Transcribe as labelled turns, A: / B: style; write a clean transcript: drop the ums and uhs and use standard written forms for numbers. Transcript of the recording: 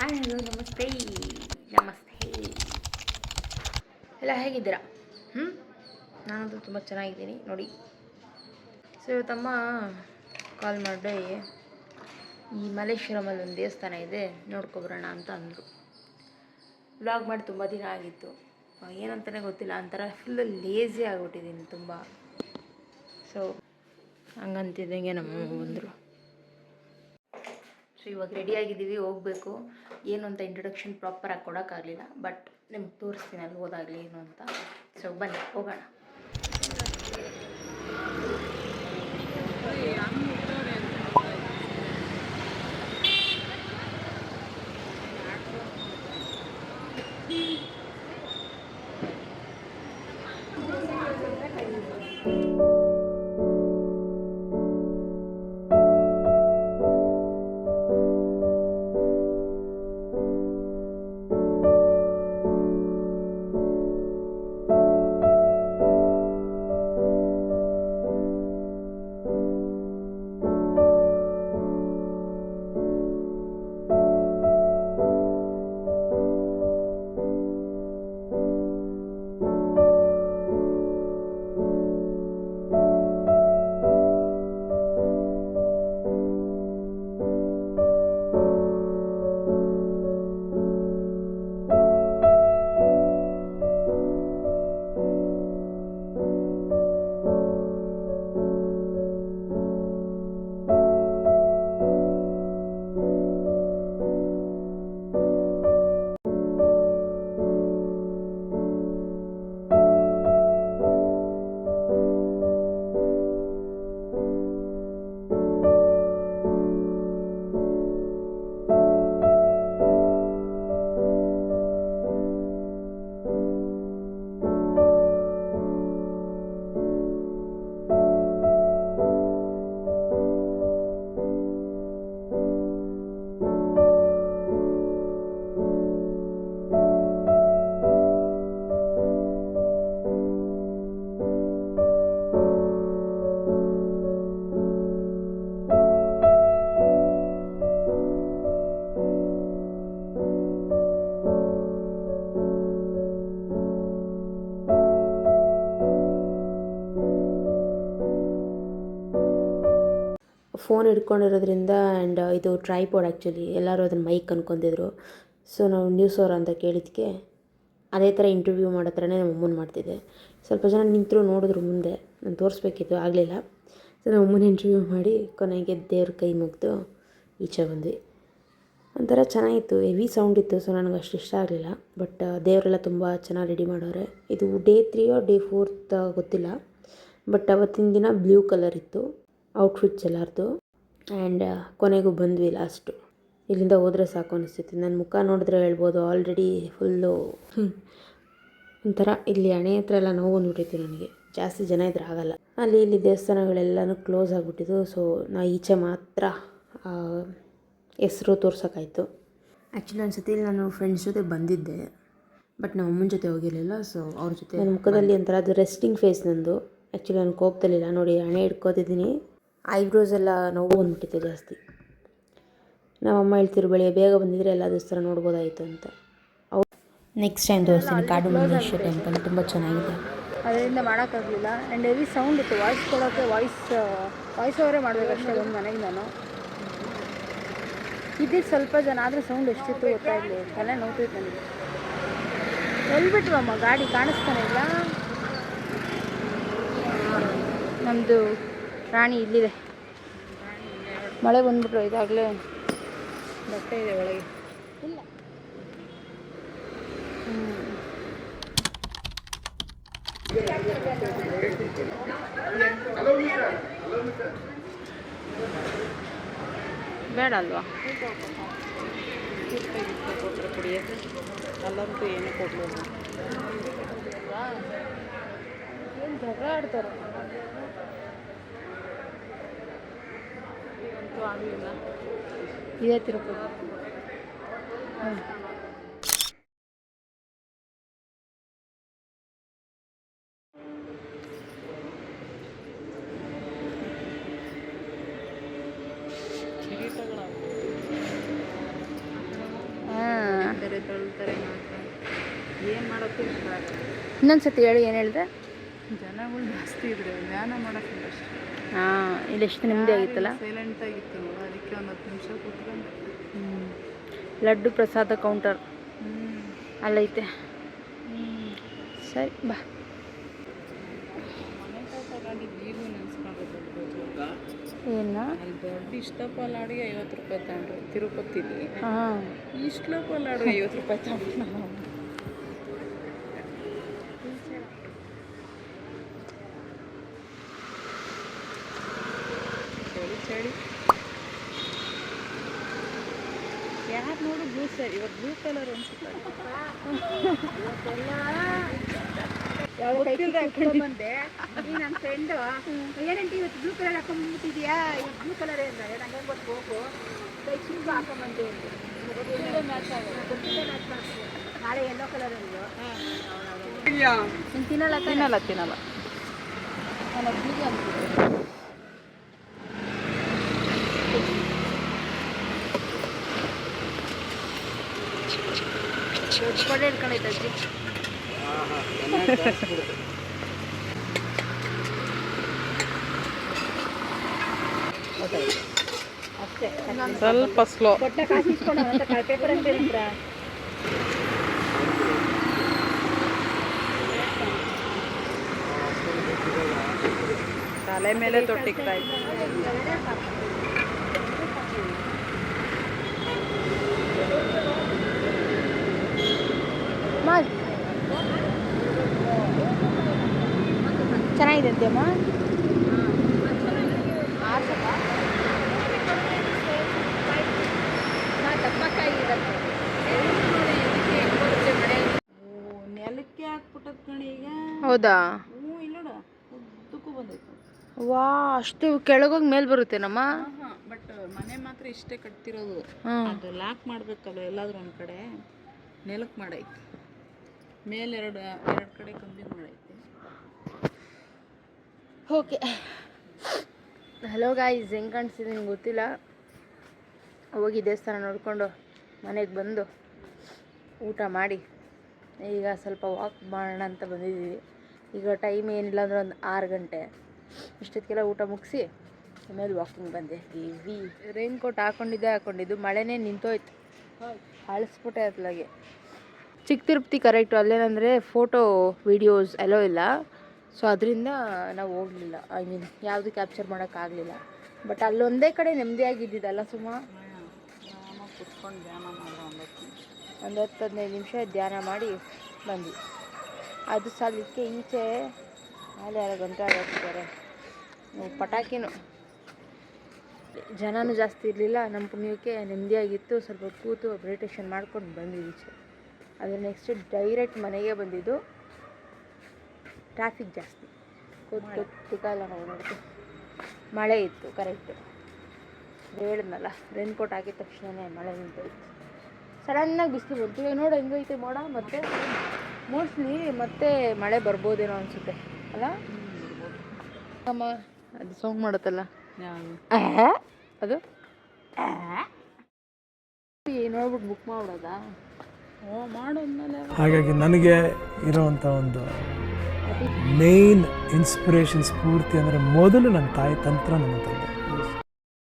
A: Hi hello ನಮಸ್ತೆ ನಮಸ್ತೆ ಎಲ್ಲ ಹೇಗಿದ್ದೀರಾ? ನಾನಂತೂ ತುಂಬ ಚೆನ್ನಾಗಿದ್ದೀನಿ ನೋಡಿ. ಸೊ ಇವತ್ತಮ್ಮ ಕಾಲ್ ಮಾಡಿ ಈ ಮಲ್ಲೇಶ್ವರಮಲ್ಲಿ ಒಂದು ದೇವಸ್ಥಾನ ಇದೆ ನೋಡ್ಕೊಬರೋಣ ಅಂತ ಅಂದರು. ವ್ಲಾಗ್ ಮಾಡಿ ತುಂಬ ದಿನ ಆಗಿತ್ತು, ಏನಂತಲೇ ಗೊತ್ತಿಲ್ಲ, ಒಂಥರ ಫುಲ್ಲು ಲೇಝಿ ಆಗಿಬಿಟ್ಟಿದ್ದೀನಿ ತುಂಬ. ಸೊ ಹಂಗಂತಿದ್ದಂಗೆ ನಮ್ಮ ಬಂದರು. ಸೊ ಇವಾಗ ರೆಡಿಯಾಗಿದ್ದೀವಿ, ಹೋಗಬೇಕು. ಏನು ಅಂತ ಇಂಟ್ರೊಡಕ್ಷನ್ ಪ್ರಾಪರಾಗಿ ಕೊಡೋಕ್ಕಾಗಲಿಲ್ಲ, ಬಟ್ ನಿಮ್ಗೆ ತೋರಿಸ್ತೀನಿ ಅಲ್ಲಿ ಹೋದಾಗಲಿ ಏನು ಅಂತ. ಸೊ ಬನ್ನಿ ಹೋಗೋಣ. ಫೋನ್ ಹಿಡ್ಕೊಂಡಿರೋದ್ರಿಂದ ಆ್ಯಂಡ್ ಇದು ಟ್ರೈಪಾಡ್ ಆ್ಯಕ್ಚುಲಿ ಎಲ್ಲರೂ ಅದನ್ನು ಮೈಕ್ ಅನ್ಕೊಂಡಿದ್ರು. ಸೊ ನಾವು ನ್ಯೂಸ್ ಅವರ್ ಅಂತ ಕೇಳಿದ್ದಕ್ಕೆ ಅದೇ ಥರ ಇಂಟರ್ವ್ಯೂ ಮಾಡೋ ಥರನೇ ನಮ್ಮ ಅಮ್ಮನ ಮಾಡ್ತಿದ್ದೆ. ಸ್ವಲ್ಪ ಜನ ನಿಂತರು, ನೋಡಿದ್ರು ಮುಂದೆ, ನಾನು ತೋರಿಸ್ಬೇಕಿತ್ತು, ಆಗಲಿಲ್ಲ. ಸೊ ನಮ್ಮ ಅಮ್ಮನ ಇಂಟರ್ವ್ಯೂ ಮಾಡಿ ಕೊನೆಗೆ ದೇವ್ರ ಕೈ ಮುಗಿದು ಈಚೆ ಬಂದ್ವಿ. ಒಂಥರ ಚೆನ್ನಾಗಿತ್ತು, ಹೆವಿ ಸೌಂಡ್ ಇತ್ತು. ಸೊ ನನಗೆ ಅಷ್ಟು ಇಷ್ಟ ಆಗಲಿಲ್ಲ. ಬಟ್ ದೇವರೆಲ್ಲ ತುಂಬ ಚೆನ್ನಾಗಿ ರೆಡಿ ಮಾಡೋರೆ. ಇದು ಡೇ 3 ಡೇ 4 ಗೊತ್ತಿಲ್ಲ, ಬಟ್ ಅವತ್ತಿನ ದಿನ ಬ್ಲೂ ಕಲರ್ ಇತ್ತು ಔಟ್ಫಿಟ್ಸ್ ಎಲ್ಲರದು. ಆ್ಯಂಡ್ ಕೊನೆಗೂ ಬಂದ್ವಿ ಲಾಸ್ಟು. ಇಲ್ಲಿಂದ ಹೋದರೆ ಸಾಕು ಅನಿಸ್ತಿತ್ತು. ನನ್ನ ಮುಖ ನೋಡಿದ್ರೆ ಹೇಳ್ಬೋದು ಆಲ್ರೆಡಿ ಫುಲ್ಲು ಒಂಥರ ಇಲ್ಲಿ ಹಣೆ ಹತ್ರ ಎಲ್ಲ ನೋವು ಬಂದುಬಿಟ್ಟಿತ್ತು ನನಗೆ. ಜಾಸ್ತಿ ಜನ ಇದ್ರೆ ಆಗಲ್ಲ. ಅಲ್ಲಿ ಇಲ್ಲಿ ದೇವಸ್ಥಾನಗಳೆಲ್ಲನೂ ಕ್ಲೋಸ್ ಆಗಿಬಿಟ್ಟಿದ್ದು. ಸೊ ನಾ ಈಚೆ ಮಾತ್ರ ಹೆಸರು ತೋರ್ಸೋಕ್ಕಾಯ್ತು. ಆ್ಯಕ್ಚುಲಿ ಒಂದು ಸತಿ ನಾನು ಫ್ರೆಂಡ್ಸ್ ಜೊತೆ ಬಂದಿದ್ದೆ, ಬಟ್ ನಮ್ಮ ಅಮ್ಮನ ಜೊತೆ ಹೋಗಿರಲಿಲ್ಲ. ಸೊ ಅವ್ರ ಜೊತೆ ನನ್ನ ಮುಖದಲ್ಲಿ ಒಂಥರ ಅದು ರೆಸ್ಟಿಂಗ್ ಫೇಸ್ ನಂದು. ಆ್ಯಕ್ಚುಲಿ ನಾನು ಕೋಪದಲ್ಲಿಲ್ಲ ನೋಡಿ, ಹಣೆ ಹಿಡ್ಕೋತಿದ್ದೀನಿ, ಐಬ್ರೋಸ್ ಎಲ್ಲ ನೋವು ಬಂದುಬಿಟ್ಟಿತ್ತು ಜಾಸ್ತಿ. ನಮ್ಮಮ್ಮ ಹೇಳ್ತಿರು ಬೆಳಿಗ್ಗೆ ಬೇಗ ಬಂದಿದ್ರೆ ಎಲ್ಲ ದೇವಸ್ಥಾನ ನೋಡ್ಬೋದಾಯಿತು ಅಂತ. ನೆಕ್ಸ್ಟ್ ಟೈಮ್ ತೋರಿಸ್ತೀನಿ ಕಾಡು ಮಲ್ಲೇಶ್ವರ ಟೆಂಪಲ್, ತುಂಬ ಚೆನ್ನಾಗಿದೆ.
B: ಅದರಿಂದ ಮಾಡೋಕ್ಕಾಗಲಿಲ್ಲ. ಆ್ಯಂಡ್ ಹೆವಿ ಸೌಂಡ್ ಇತ್ತು. ವಾಯ್ಸ್ ಕೊಡೋಕ್ಕೆ ವಾಯ್ಸ್ ಅವರೇ ಮಾಡಬೇಕಷ್ಟೇ ಒಂದು ಮನೆಗೆ. ನಾನು ಇದ್ದಿದ್ದು ಸ್ವಲ್ಪ ಜನ, ಆದರೆ ಸೌಂಡ್ ಎಷ್ಟಿತ್ತು ಗೊತ್ತಾಗಲಿ, ತಲೆ ನೋಡ್ತಿತ್ತು ನನಗೆ. ಎಲ್ಲಿ ಬಿಟ್ವಮ್ಮ ಗಾಡಿ ಕಾಣಿಸ್ತಾನೆ ಇಲ್ಲ. ನಮ್ಮದು ರಾಣಿ ಇಲ್ಲಿದೆ. ಮಳೆ ಬಂದ್ಬಿಟ್ರು, ಇದಾಗಲೇ ಬಟ್ಟೆ ಇದೆ ಒಳಗೆ. ಇಲ್ಲ ಬೇಡ ಅಲ್ವಾ ಕುಡಿಯೋದು, ಅಲ್ಲಂತೂ ಏನೂ ಕೊಡಲಿಲ್ಲ. ಏನು ಜಗಳ ಆಡ್ತಾರೆ ಅಂತೂ ಆಗಲಿಲ್ಲ. ಇದೇ ತಿರುಪತಿ.
C: ತಳ್ತಾರೆ ಮಾಡ್ತಾರೆ, ಏನು ಮಾಡೋಕ್ಕೂ ಇಷ್ಟ ಆಗಲ್ಲ.
B: ಇನ್ನೊಂದ್ಸತಿ ಹೇಳಿ, ಏನು ಹೇಳಿದೆ?
C: ಜನಗಳು ಜಾಸ್ತಿ ಇದ್ರೆ ಧ್ಯಾನ ಮಾಡೋಕ್ಕಿಲ್ಲ ಅಷ್ಟೇ.
B: ಹಾಂ, ಇಲ್ಲಿ ಎಷ್ಟು ನಿಮ್ಮದೇ ಆಗಿತ್ತಲ್ಲ.
C: ಸೈಲೆಂಟ್ ಆಗಿತ್ತು ನೋಡು, ಅದಕ್ಕೆ ಒಂದು 10 ನಿಮಿಷ ಕೂತ್ಕೊಂಡು.
B: ಲಡ್ಡು ಪ್ರಸಾದ ಕೌಂಟರ್ ಅಲ್ಲೈತೆ. ಸರಿ ಬಾ.
C: ಮನೆ ತಗೊಂಡಿದ್ದು ಈಗೂ ನೆನೆಸ್ಕೊಳ್ಬೇಕು.
B: ಏನ
C: ಅಲ್ಲಿ ದೊಡ್ಡ ಇಷ್ಟಪ್ಪ ಲಾಡಿಗೆ 50 ರೂಪಾಯಿ ತಗೊಂಡ್ರು ತಿರುಪತಿಲಿ.
B: ಹಾಂ,
C: ಇಷ್ಟಪ್ಪ ಲಾಡು 50 ರೂಪಾಯಿ ತಗೊಂಡು ನಾವು ಚಳಿ ಯಾರು ನೋಡು ಬ್ಲೂ ಸರಿ, ಇವಾಗ ಬ್ಲೂ ಕಲರ್ ಅನ್ಸುತ್ತೆ.
B: ಬಂದೆ ನನ್ನ ಫ್ರೆಂಡು ಏನಂತ ಇವತ್ತು ಬ್ಲೂ ಕಲರ್ ಹಾಕೊಂಡ್ಬಿಟ್ಟಿದ್ಯಾ, ಇವತ್ತು ಬ್ಲೂ ಕಲರ್ ಏನ ನಂಗೆ ಗೊತ್ತು, ಹೋಗು ಕೈ ಶಿಲ್ಪು ಹಾಕೊಂಬಂದೆ ನಾಳೆ ಎಲ್ಲೋ ಕಲರ್ ಅಂದ್ರು. ತಿನ್ನಲ್ಲ
C: ತಿನ್ನಲ್ಲ ತಿನ್ನಲ್ಲ.
B: ನಾನು ಒಬ್ಬನಿಗೆ ಅಂದ್ಬಿಟ್ಟೆ. ಕೊಡೆ ಹಿಡ್ಕೊಂಡೈತೆ ಅಜ್ಜಿ. ಅಷ್ಟೇ,
C: ಸ್ವಲ್ಪ ಸ್ಲೋ.
B: ಕೊಟ್ಟ ಕಾಸು ಇಸ್ಕೊಂಡು ಅಂತ ಪೇಪರ್ ಅಂತ ಹೇಳಿದ್ರ.
C: ತಲೆ ಮೇಲೆ ತೊಟ್ಟಿಕ್ತಾ ಇತ್ತು.
B: ಚೆನ್ನಾಗಿದೆ ಅಂತೆಮ್ಮ.
C: ನೆಲಕ್ಕೆ ಹಾಕ್ಬಿಟ್ಟದ್ ಕಣಿ ಈಗ.
B: ಹೌದಾ?
C: ಇಲ್ಲ ಉದ್ದಕ್ಕೂ ಬಂದೈತೆ.
B: ವಾ, ಅಷ್ಟು ಕೆಳಗೋಗಿ ಮೇಲೆ ಬರುತ್ತೇನಮ್ಮ?
C: ಬಟ್ ಮನೆ ಮಾತ್ರ ಇಷ್ಟೇ ಕಟ್ತಿರೋದು.
B: ಹ್ಮ್.
C: ಅದು ಲಾಕ್ ಮಾಡ್ಬೇಕಲ್ಲ ಎಲ್ಲಾದ್ರೂ ಒಂದು ಕಡೆ. ನೆಲಕ್ಕೆ ಮಾಡೈತೆ, ಮೇಲೆ ಎರಡು ಕಡೆ ಕಂಬಿ ಮಾಡೈತೆ.
B: ಓಕೆ, ಹಲೋ ಗಾಯ್ಸ್, ಹೆಂಗೆ ಕಾಣಿಸ್ತಿದೆ ನಿಮ್ಗೆ ಗೊತ್ತಿಲ್ಲ. ಹೋಗಿ ದೇವಸ್ಥಾನ ನೋಡಿಕೊಂಡು ಮನೆಗೆ ಬಂದು ಊಟ ಮಾಡಿ ಈಗ ಸ್ವಲ್ಪ ವಾಕ್ ಮಾಡೋಣ ಅಂತ ಬಂದಿದ್ದೀವಿ. ಈಗ ಟೈಮ್ ಏನಿಲ್ಲ ಅಂದರೆ ಒಂದು 6 ಗಂಟೆ. ಇಷ್ಟೊತ್ತಿಗೆಲ್ಲ ಊಟ ಮುಗಿಸಿ ಆಮೇಲೆ ವಾಕಿಂಗ್ ಬಂದೆ. ರೈನ್ ಕೋಟ್ ಹಾಕ್ಕೊಂಡಿದ್ದು ಮಳೆನೇ ನಿಂತೋಯ್ತು, ಅಳಿಸ್ಬಿಟ್ಟೆ ಅತ್ಲಾಗೆ. ಚಿಕ್ಕ ತಿರುಪತಿ ಕರೆಕ್ಟು. ಅಲ್ಲೇನಂದರೆ ಫೋಟೋ ವೀಡಿಯೋಸ್ ಎಲ್ಲೋ ಇಲ್ಲ, ಸೊ ಅದರಿಂದ ನಾವು ಹೋಗಲಿಲ್ಲ. ಐ ಮೀನ್ ಯಾವುದು ಕ್ಯಾಪ್ಚರ್ ಮಾಡೋಕ್ಕಾಗಲಿಲ್ಲ. ಬಟ್ ಅಲ್ಲೊಂದೇ ಕಡೆ ನೆಮ್ಮದಿಯಾಗಿದ್ದಿದ್ದಲ್ಲ ಸುಮ್ಮ.
C: ಕುತ್ಕೊಂಡು ಧ್ಯಾನ ಮಾಡೋ
B: ಒಂದು 10-15 ನಿಮಿಷ ಧ್ಯಾನ ಮಾಡಿ ಬಂದ್ವಿ. ಅದು ಸಾಲಕ್ಕೆ ಈಚೆ ನಾಳೆ 6 ಗಂಟೆ ಆಗಿರ್ತಾರೆ. ಪಟಾಕಿನೂ ಜನನೂ ಜಾಸ್ತಿ ಇರಲಿಲ್ಲ. ನಮ್ಮ ಪುಣ್ಯಕ್ಕೆ ನೆಮ್ಮದಿಯಾಗಿತ್ತು. ಸ್ವಲ್ಪ ಕೂತು ಮೆಡಿಟೇಷನ್ ಮಾಡ್ಕೊಂಡು ಬಂದ್ವಿ ಈಚೆ. ಅದು ನೆಕ್ಸ್ಟ್ ಡೈರೆಕ್ಟ್ ಮನೆಗೆ ಬಂದಿದ್ದು. ಟ್ರಾಫಿಕ್ ಜಾಸ್ತಿ, ಕೂತ್ಕಾಲ ನಾವು ನೋಡ್ತೀವಿ. ಮಳೆ ಇತ್ತು ಕರೆಕ್ಟು. ಹೇಳಿದ್ನಲ್ಲ, ರೈನ್ ಕೋಟ್ ಹಾಕಿದ ತಕ್ಷಣವೇ ಮಳೆ ನಿಂತೋಯ್ತು. ಸಡನ್ನಾಗಿ ಬಿಸಿಲು ಬಂತು. ಇವಾಗ ನೋಡು ಹೆಂಗೈತೆ ಮೋಡ. ಮತ್ತೆ ಮೋಸ್ಟ್ಲಿ ಮತ್ತೆ ಮಳೆ ಬರ್ಬೋದೇನೋ ಅನಿಸುತ್ತೆ ಅಲ್ಲ ಅಮ್ಮ. ಅದು ಸೌಂಡ್ ಮಾಡುತ್ತಲ್ಲ ಅದು ನೋಡ್ಬಿಟ್ಟು ಬುಕ್ ಮಾಡ್ಬಿಡೋದಾ?
C: ಮಾಡೋದ್ಮೇಲೆ
D: ಹಾಗಾಗಿ ನನಗೆ ಇರೋವಂಥ ಒಂದು ಮೇನ್ ಇನ್ಸ್ಪಿರೇಷನ್ ಸ್ಫೂರ್ತಿ ಅಂದರೆ ಮೊದಲು ನನ್ನ ತಾಯಿ ತಂತ್ರ ನನ್ನ ತಂದೆ.